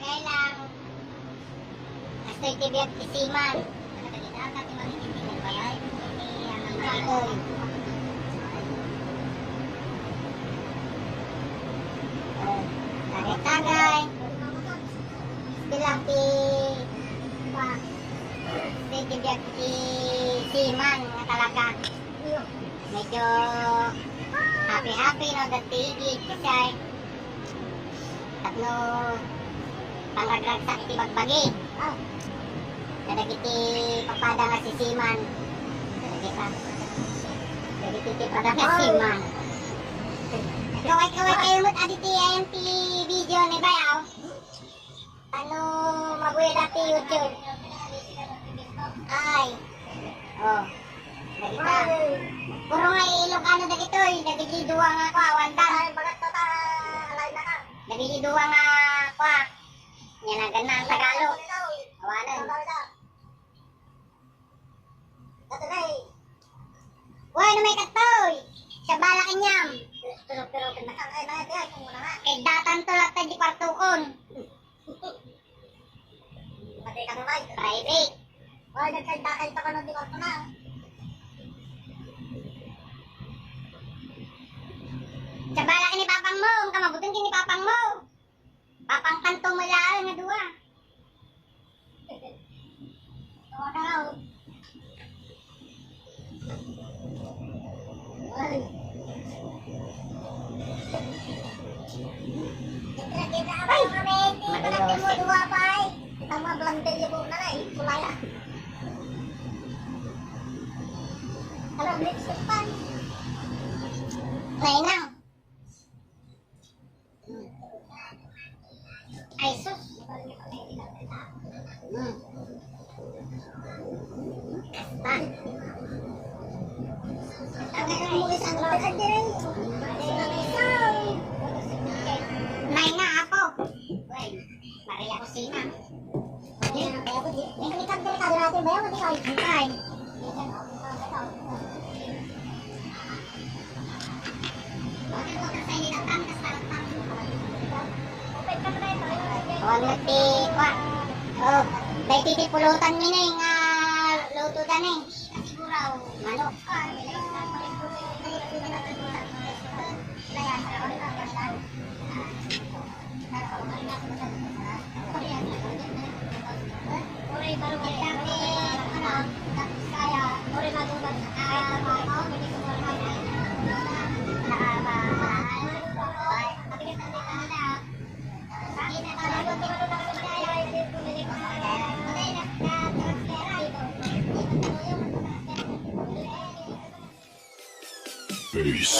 Kagaya lang. Astoy TV at isiman. Tagay-tagay. Bilang ti TV at isiman nga talaga. Medyo happy-happy no datigid kasi tatlo pangragrag sa iti bagbagi. Kadagiti papada nga si Siman. Kadagiti papada nga si Siman. Kaway kayo mo't aditi ayang ti video ni Bayaw. Ano mabuya dati YouTube. Ay. Oh. Dagita. Puro nga Ilocano dagito eh. Dagiliduwa nga ko awantan. Ay, bagat to ta. Alay na ka. Dagiliduwa nga ko. Yan ang ganda ang Tagalog. Awanan. Katunay. Uy, na may katoy. Sa bala kanyam. Pero nakakay na ito. Ay, kung muna nga. Kay datan to lang tayo di kwartukon. Pati ka naman. Private. Uy, nagkaldakay pa ka nung di kwarto na. Sa bala ka ni Papang mo. Ang kamabutin ka ni Papang mo. Papang kanto mo lang nga duwa. Tawa ka raw. Ay. Kita-kita apa yung kami? Hindi mo duwa pa eh. Tama blantel yung buong na eh. Kulaya. Alam, lipstick pan. Nainang. Ay, sus. Kastan. Nay na ako. Maria Kusina. Yung delikado natin ba yun? Ay. Oh, nagti, kwa. Oh, dahil titipulutan nyo na yung luto dan eh. Siguraw, manok. Peace.